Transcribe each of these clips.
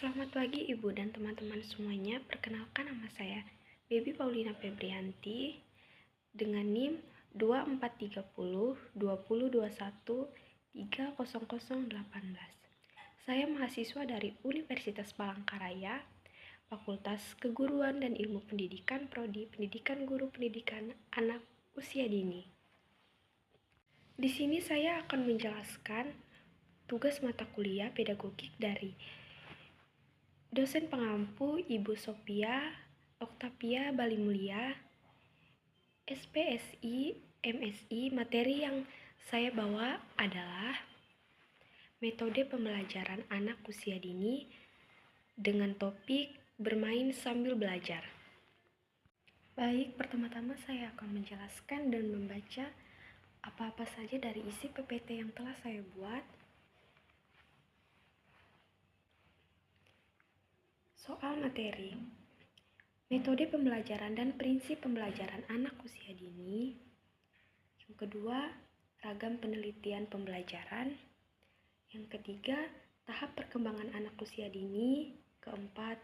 Selamat pagi Ibu dan teman-teman semuanya. Perkenalkan, nama saya Baby Paulina Febrianti dengan NIM 24302021300018. Saya mahasiswa dari Universitas Palangkaraya, Fakultas Keguruan dan Ilmu Pendidikan, Prodi Pendidikan Guru Pendidikan Anak Usia Dini. Di sini saya akan menjelaskan tugas mata kuliah pedagogik dari dosen pengampu Ibu Sophia Oktavia Balimulia, SPSI, MSI. Materi yang saya bawa adalah metode pembelajaran anak usia dini dengan topik bermain sambil belajar. Baik, pertama-tama saya akan menjelaskan dan membaca apa-apa saja dari isi PPT yang telah saya buat. Soal materi, metode pembelajaran dan prinsip pembelajaran anak usia dini. Yang kedua, ragam penelitian pembelajaran. Yang ketiga, tahap perkembangan anak usia dini. Keempat,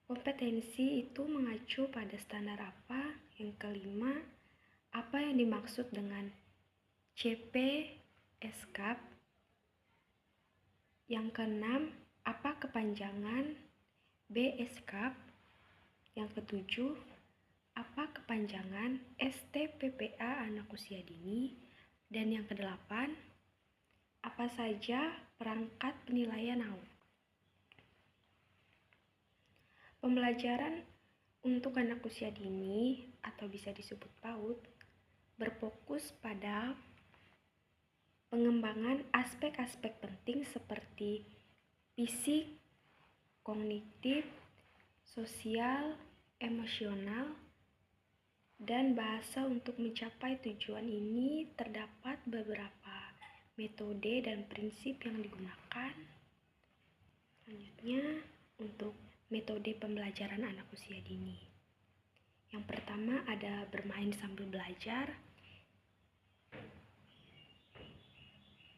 kompetensi itu mengacu pada standar apa. Yang kelima, apa yang dimaksud dengan CP SKAP. Yang keenam, apa kepanjangan BSKAP. Yang ketujuh, apa kepanjangan STPPA anak usia dini. Dan yang kedelapan, apa saja perangkat penilaian AUD. Pembelajaran untuk anak usia dini atau bisa disebut PAUD berfokus pada pengembangan aspek-aspek penting seperti fisik, kognitif, sosial, emosional, dan bahasa. Untuk mencapai tujuan ini terdapat beberapa metode dan prinsip yang digunakan. Selanjutnya, untuk metode pembelajaran anak usia dini. Yang pertama ada bermain sambil belajar,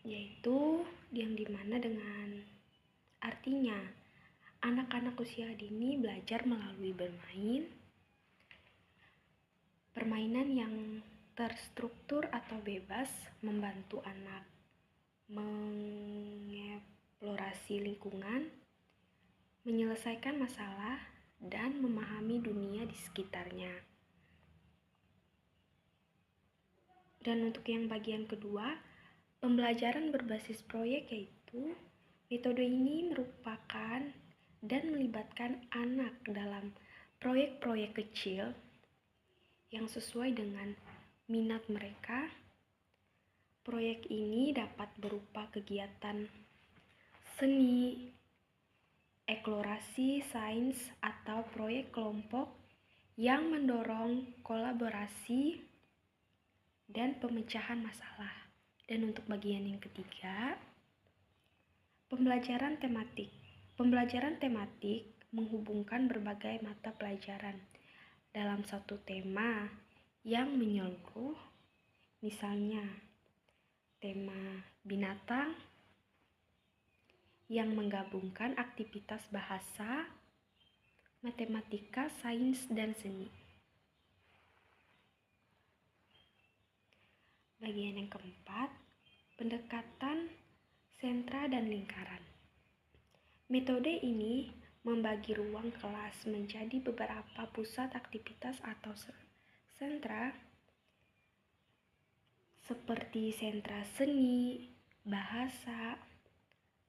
yaitu yang dimana dengan artinya anak-anak usia dini belajar melalui bermain. Permainan yang terstruktur atau bebas membantu anak mengeksplorasi lingkungan, menyelesaikan masalah, dan memahami dunia di sekitarnya. Dan untuk yang bagian kedua, pembelajaran berbasis proyek, yaitu metode ini merupakan dan melibatkan anak dalam proyek-proyek kecil yang sesuai dengan minat mereka. Proyek ini dapat berupa kegiatan seni, eksplorasi sains, atau proyek kelompok yang mendorong kolaborasi dan pemecahan masalah. Dan untuk bagian yang ketiga, pembelajaran tematik. Pembelajaran tematik menghubungkan berbagai mata pelajaran dalam satu tema yang menyeluruh, misalnya tema binatang yang menggabungkan aktivitas bahasa, matematika, sains, dan seni. Bagian yang keempat, pendekatan sentra dan lingkaran. Metode ini membagi ruang kelas menjadi beberapa pusat aktivitas atau sentra, seperti sentra seni, bahasa,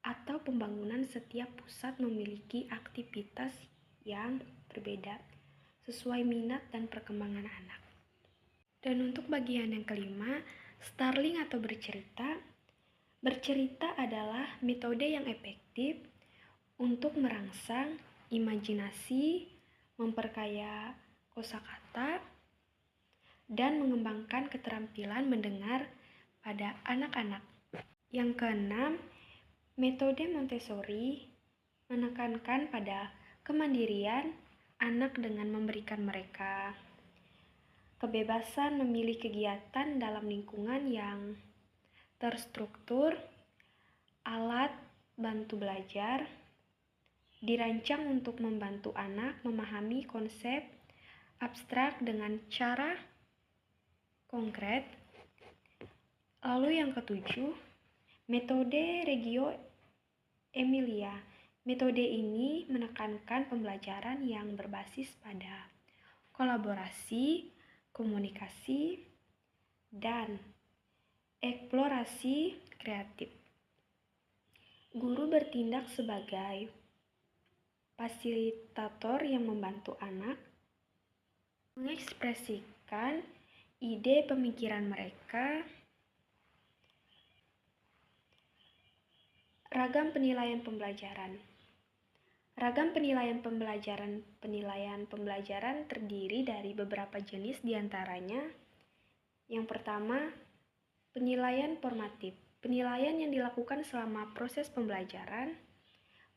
atau pembangunan. Setiap pusat memiliki aktivitas yang berbeda sesuai minat dan perkembangan anak. Dan untuk bagian yang kelima, starling atau bercerita. Bercerita adalah metode yang efektif untuk merangsang imajinasi, memperkaya kosakata, dan mengembangkan keterampilan mendengar pada anak-anak. Yang keenam, metode Montessori menekankan pada kemandirian anak dengan memberikan mereka kebebasan memilih kegiatan dalam lingkungan yang terstruktur, alat bantu belajar, dirancang untuk membantu anak memahami konsep abstrak dengan cara konkret. Lalu yang ketujuh, metode Reggio Emilia. Metode ini menekankan pembelajaran yang berbasis pada kolaborasi, komunikasi, dan eksplorasi kreatif. Guru bertindak sebagai fasilitator yang membantu anak mengekspresikan ide pemikiran mereka. Ragam penilaian pembelajaran. Ragam penilaian pembelajaran terdiri dari beberapa jenis diantaranya. Yang pertama, penilaian formatif. Penilaian yang dilakukan selama proses pembelajaran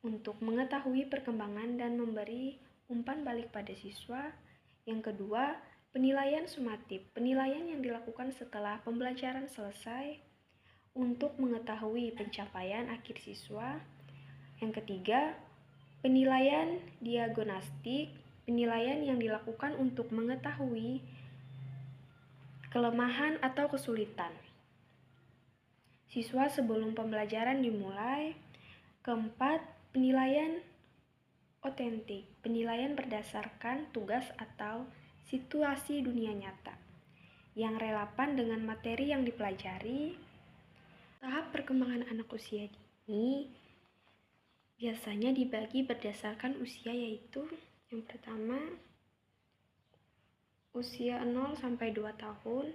untuk mengetahui perkembangan dan memberi umpan balik pada siswa. Yang kedua, penilaian sumatif. Penilaian yang dilakukan setelah pembelajaran selesai untuk mengetahui pencapaian akhir siswa. Yang ketiga, penilaian diagnostik, penilaian yang dilakukan untuk mengetahui kelemahan atau kesulitan siswa sebelum pembelajaran dimulai. Keempat, penilaian otentik, penilaian berdasarkan tugas atau situasi dunia nyata yang relevan dengan materi yang dipelajari. Tahap perkembangan anak usia dini biasanya dibagi berdasarkan usia, yaitu yang pertama usia 0 sampai 2 tahun,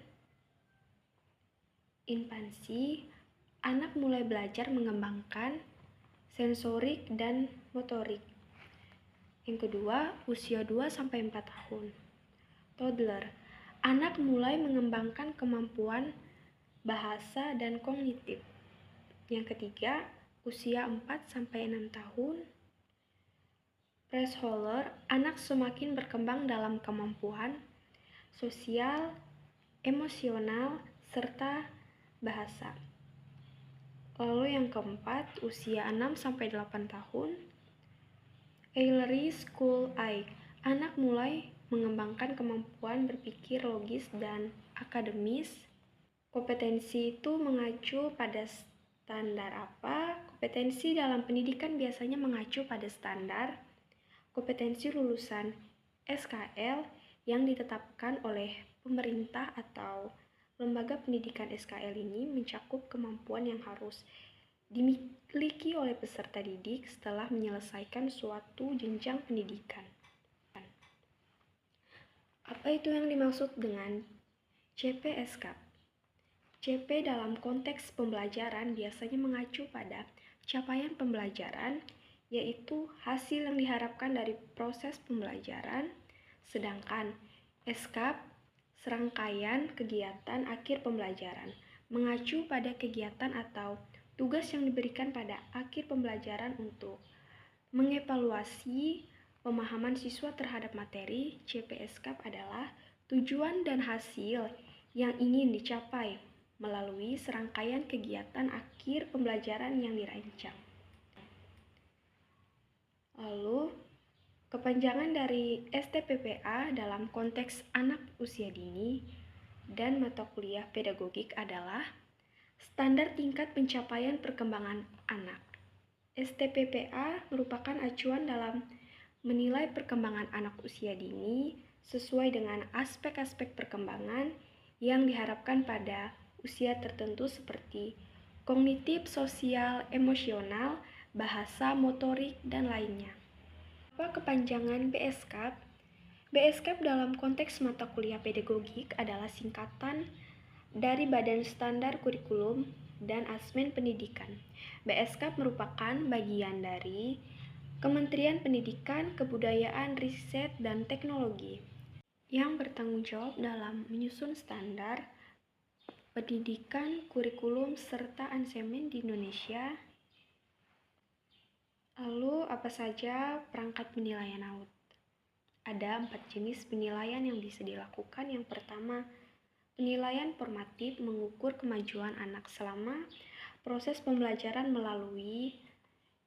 infansi, anak mulai belajar mengembangkan sensorik dan motorik. Yang kedua, usia 2 sampai 4 tahun, toddler, anak mulai mengembangkan kemampuan bahasa dan kognitif. Yang ketiga, usia 4 sampai 6 tahun, preschooler, anak semakin berkembang dalam kemampuan sosial, emosional, serta bahasa. Lalu yang keempat, usia 6 sampai 8 tahun, early school age, anak mulai mengembangkan kemampuan berpikir logis dan akademis. Kompetensi itu mengacu pada standar apa? Kompetensi dalam pendidikan biasanya mengacu pada standar kompetensi lulusan SKL yang ditetapkan oleh pemerintah atau lembaga pendidikan. SKL ini mencakup kemampuan yang harus dimiliki oleh peserta didik setelah menyelesaikan suatu jenjang pendidikan. Apa itu yang dimaksud dengan CPSK? CP dalam konteks pembelajaran biasanya mengacu pada capaian pembelajaran, yaitu hasil yang diharapkan dari proses pembelajaran, sedangkan SKAP serangkaian kegiatan akhir pembelajaran, mengacu pada kegiatan atau tugas yang diberikan pada akhir pembelajaran untuk mengevaluasi pemahaman siswa terhadap materi. CPSKAP adalah tujuan dan hasil yang ingin dicapai melalui serangkaian kegiatan akhir pembelajaran yang dirancang. Lalu, kepanjangan dari STPPA dalam konteks anak usia dini dan mata kuliah pedagogik adalah standar tingkat pencapaian perkembangan anak. STPPA merupakan acuan dalam menilai perkembangan anak usia dini sesuai dengan aspek-aspek perkembangan yang diharapkan pada usia tertentu seperti kognitif, sosial, emosional, bahasa, motorik, dan lainnya. Apa kepanjangan BSKAP? BSKAP dalam konteks mata kuliah pedagogik adalah singkatan dari Badan Standar Kurikulum dan Asesmen Pendidikan. BSKAP merupakan bagian dari Kementerian Pendidikan, Kebudayaan, Riset, dan Teknologi yang bertanggung jawab dalam menyusun standar pendidikan, kurikulum, serta asemen di Indonesia. Lalu, apa saja perangkat penilaian AUT? Ada 4 jenis penilaian yang bisa dilakukan. Yang pertama, penilaian formatif mengukur kemajuan anak selama proses pembelajaran melalui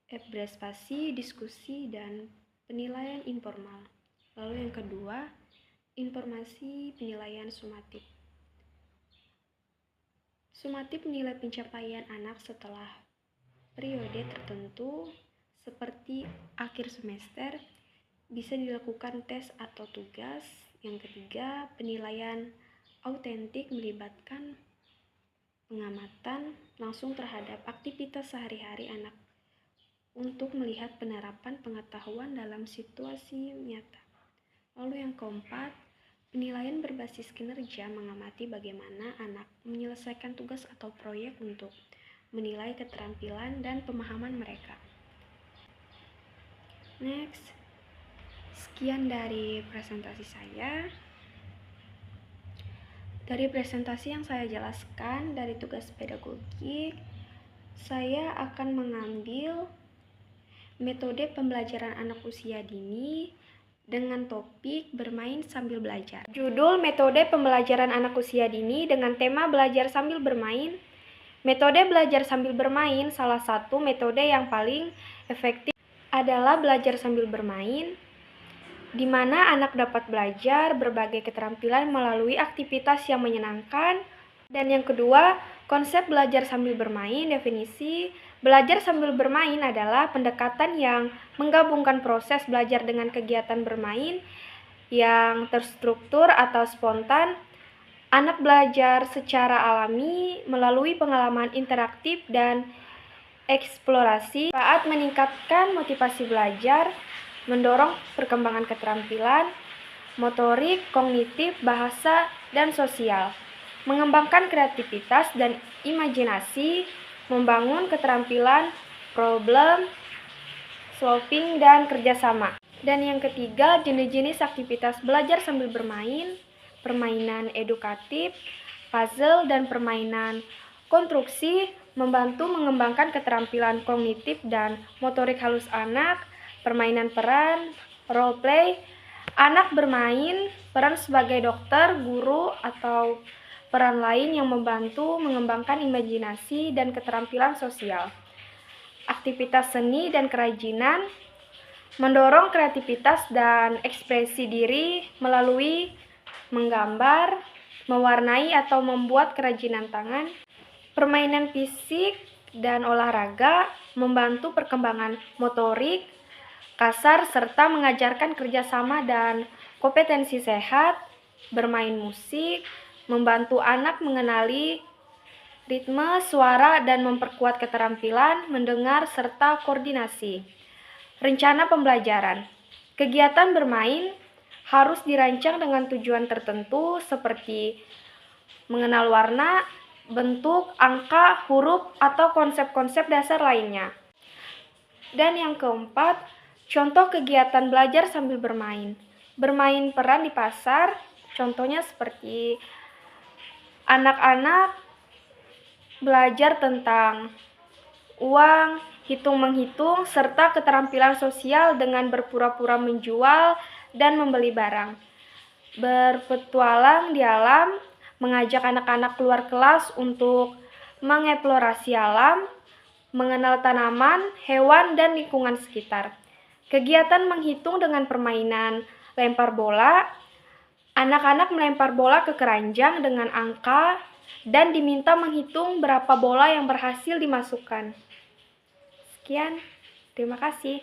observasi, diskusi, dan penilaian informal. Lalu yang kedua, informasi penilaian sumatif. Sumatif menilai pencapaian anak setelah periode tertentu seperti akhir semester, bisa dilakukan tes atau tugas. Yang ketiga, penilaian autentik melibatkan pengamatan langsung terhadap aktivitas sehari-hari anak untuk melihat penerapan pengetahuan dalam situasi nyata. Lalu yang keempat, penilaian berbasis kinerja mengamati bagaimana anak menyelesaikan tugas atau proyek untuk menilai keterampilan dan pemahaman mereka. Next, sekian dari presentasi saya. Dari presentasi yang saya jelaskan dari tugas pedagogik, saya akan mengambil metode pembelajaran anak usia dini dengan topik bermain sambil belajar. Judul metode pembelajaran anak usia dini dengan tema belajar sambil bermain. Metode belajar sambil bermain, salah satu metode yang paling efektif adalah belajar sambil bermain, di mana anak dapat belajar berbagai keterampilan melalui aktivitas yang menyenangkan. Dan yang kedua, konsep belajar sambil bermain. Definisi belajar sambil bermain adalah pendekatan yang menggabungkan proses belajar dengan kegiatan bermain yang terstruktur atau spontan. Anak belajar secara alami melalui pengalaman interaktif dan eksplorasi saat meningkatkan motivasi belajar, mendorong perkembangan keterampilan, motorik, kognitif, bahasa, dan sosial, mengembangkan kreativitas dan imajinasi, membangun keterampilan problem solving dan kerjasama. Dan yang ketiga, jenis-jenis aktivitas belajar sambil bermain, permainan edukatif, puzzle, dan permainan konstruksi, membantu mengembangkan keterampilan kognitif dan motorik halus anak, permainan peran, role play, anak bermain peran sebagai dokter, guru, atau peran lain yang membantu mengembangkan imajinasi dan keterampilan sosial. Aktivitas seni dan kerajinan, mendorong kreativitas dan ekspresi diri melalui menggambar, mewarnai, atau membuat kerajinan tangan. Permainan fisik dan olahraga, membantu perkembangan motorik kasar serta mengajarkan kerjasama dan kompetensi sehat. Bermain musik, membantu anak mengenali ritme, suara, dan memperkuat keterampilan mendengar serta koordinasi. Rencana pembelajaran. Kegiatan bermain harus dirancang dengan tujuan tertentu seperti mengenal warna, bentuk, angka, huruf, atau konsep-konsep dasar lainnya. Dan yang keempat, contoh kegiatan belajar sambil bermain. Bermain peran di pasar, contohnya seperti anak-anak belajar tentang uang, hitung-menghitung, serta keterampilan sosial dengan berpura-pura menjual dan membeli barang. Berpetualang di alam, mengajak anak-anak keluar kelas untuk mengeksplorasi alam, mengenal tanaman, hewan, dan lingkungan sekitar. Kegiatan menghitung dengan permainan lempar bola. Anak-anak melempar bola ke keranjang dengan angka dan diminta menghitung berapa bola yang berhasil dimasukkan. Sekian, terima kasih.